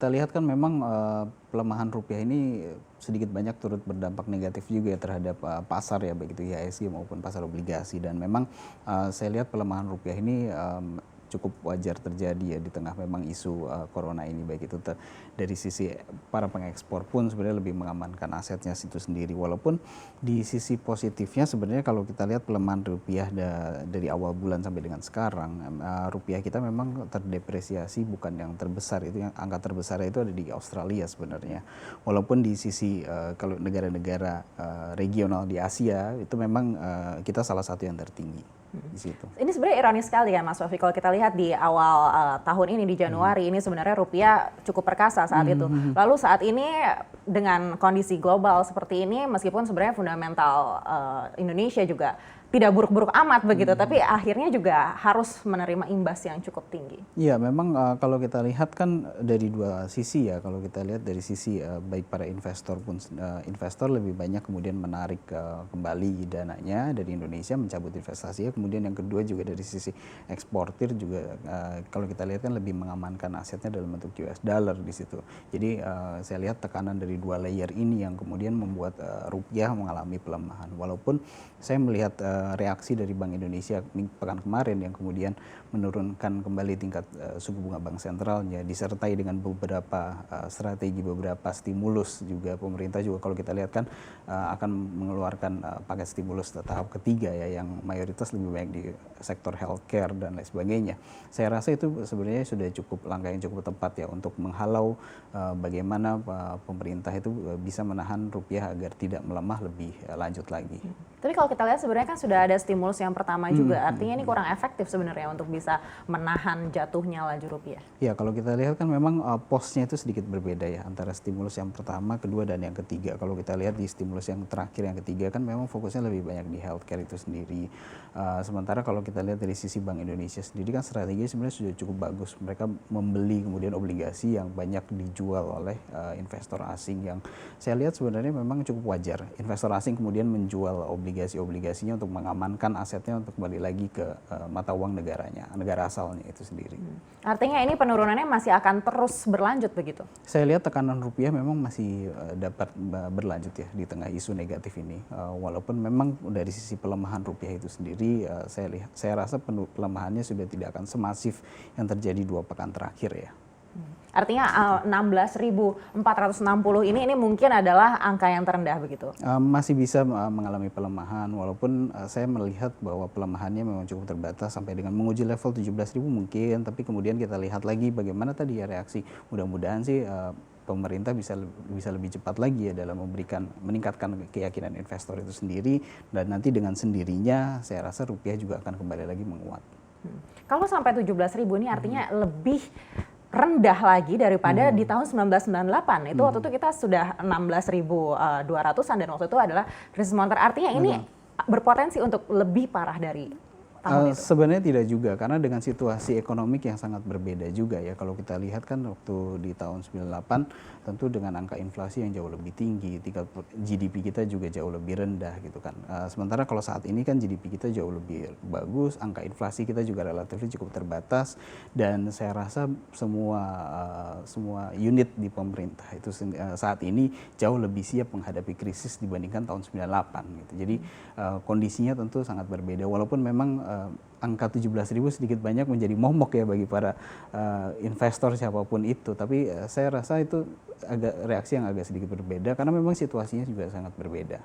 kita lihat kan memang pelemahan rupiah ini sedikit banyak turut berdampak negatif juga ya terhadap pasar ya, baik itu IHSG maupun pasar obligasi. Dan memang saya lihat pelemahan rupiah ini cukup wajar terjadi ya di tengah memang isu corona ini, baik itu dari sisi para pengekspor pun sebenarnya lebih mengamankan asetnya itu sendiri. Walaupun di sisi positifnya sebenarnya kalau kita lihat pelemahan rupiah dari awal bulan sampai dengan sekarang, rupiah kita memang terdepresiasi bukan yang terbesar. Itu yang angka terbesar itu ada di Australia sebenarnya. Walaupun di sisi kalau negara-negara regional di Asia itu memang kita salah satu yang tertinggi di situ. Ini sebenarnya ironis sekali ya Mas Wafi, kalau kita lihat di awal tahun ini di Januari ini sebenarnya rupiah cukup perkasa saat itu. Lalu saat ini dengan kondisi global seperti ini, meskipun sebenarnya fundamental Indonesia juga tidak buruk-buruk amat begitu, tapi akhirnya juga harus menerima imbas yang cukup tinggi. Iya, memang kalau kita lihat kan dari dua sisi ya. Kalau kita lihat dari sisi baik para investor pun investor lebih banyak kemudian menarik kembali dananya dari Indonesia, mencabut investasinya. Kemudian yang kedua juga dari sisi eksportir juga kalau kita lihat kan lebih mengamankan asetnya dalam bentuk US dollar di situ. Jadi saya lihat tekanan dari dua layer ini yang kemudian membuat rupiah mengalami pelemahan. Walaupun saya melihat reaksi dari Bank Indonesia pekan kemarin yang kemudian menurunkan kembali tingkat suku bunga bank sentralnya disertai dengan beberapa strategi, beberapa stimulus juga. Pemerintah juga kalau kita lihat kan akan mengeluarkan paket stimulus tahap ketiga ya, yang mayoritas lebih banyak di sektor healthcare dan lain sebagainya. Saya rasa itu sebenarnya sudah cukup langkah yang cukup tepat ya untuk menghalau bagaimana pemerintah itu bisa menahan rupiah agar tidak melemah lebih lanjut lagi. Tapi kalau kita lihat sebenarnya kan sudah ada stimulus yang pertama juga, artinya ini kurang efektif sebenarnya untuk bisa menahan jatuhnya laju rupiah. Ya, kalau kita lihat kan memang posnya itu sedikit berbeda ya antara stimulus yang pertama, kedua, dan yang ketiga. Kalau kita lihat di stimulus yang terakhir, yang ketiga kan memang fokusnya lebih banyak di healthcare itu sendiri. Sementara kalau kita lihat dari sisi Bank Indonesia sendiri kan strategi sebenarnya sudah cukup bagus. Mereka membeli kemudian obligasi yang banyak dijual oleh investor asing, yang saya lihat sebenarnya memang cukup wajar. Investor asing kemudian menjual obligasi-obligasinya untuk mengamankan asetnya untuk kembali lagi ke mata uang negaranya, negara asalnya itu sendiri. Artinya ini penurunannya masih akan terus berlanjut begitu? Saya lihat tekanan rupiah memang masih dapat berlanjut ya di tengah isu negatif ini. Walaupun memang dari sisi pelemahan rupiah itu sendiri, saya rasa pelemahannya sudah tidak akan semasif yang terjadi 2 pekan terakhir ya. Artinya 16.460 ini mungkin adalah angka yang terendah begitu? Masih bisa mengalami pelemahan, walaupun saya melihat bahwa pelemahannya memang cukup terbatas sampai dengan menguji level 17.000 mungkin, tapi kemudian kita lihat lagi bagaimana tadi ya reaksi. Mudah-mudahan sih pemerintah bisa lebih cepat lagi ya dalam meningkatkan keyakinan investor itu sendiri, dan nanti dengan sendirinya saya rasa rupiah juga akan kembali lagi menguat. Kalau sampai 17.000 ini artinya lebih rendah lagi daripada di tahun 1998. Itu waktu itu kita sudah 16.200-an dan waktu itu adalah krisis moneter. Artinya ini berpotensi untuk lebih parah dari tahun itu. Sebenarnya tidak juga, karena dengan situasi ekonomik yang sangat berbeda juga ya. Kalau kita lihat kan waktu di tahun 98 tentu dengan angka inflasi yang jauh lebih tinggi, tingkat GDP kita juga jauh lebih rendah gitu kan. Sementara kalau saat ini kan GDP kita jauh lebih bagus, angka inflasi kita juga relatif cukup terbatas, dan saya rasa semua unit di pemerintah itu saat ini jauh lebih siap menghadapi krisis dibandingkan tahun 98 gitu. Jadi kondisinya tentu sangat berbeda, walaupun memang angka 17.000 sedikit banyak menjadi momok ya bagi para investor siapapun itu. Tapi saya rasa itu reaksi yang agak sedikit berbeda karena memang situasinya juga sangat berbeda.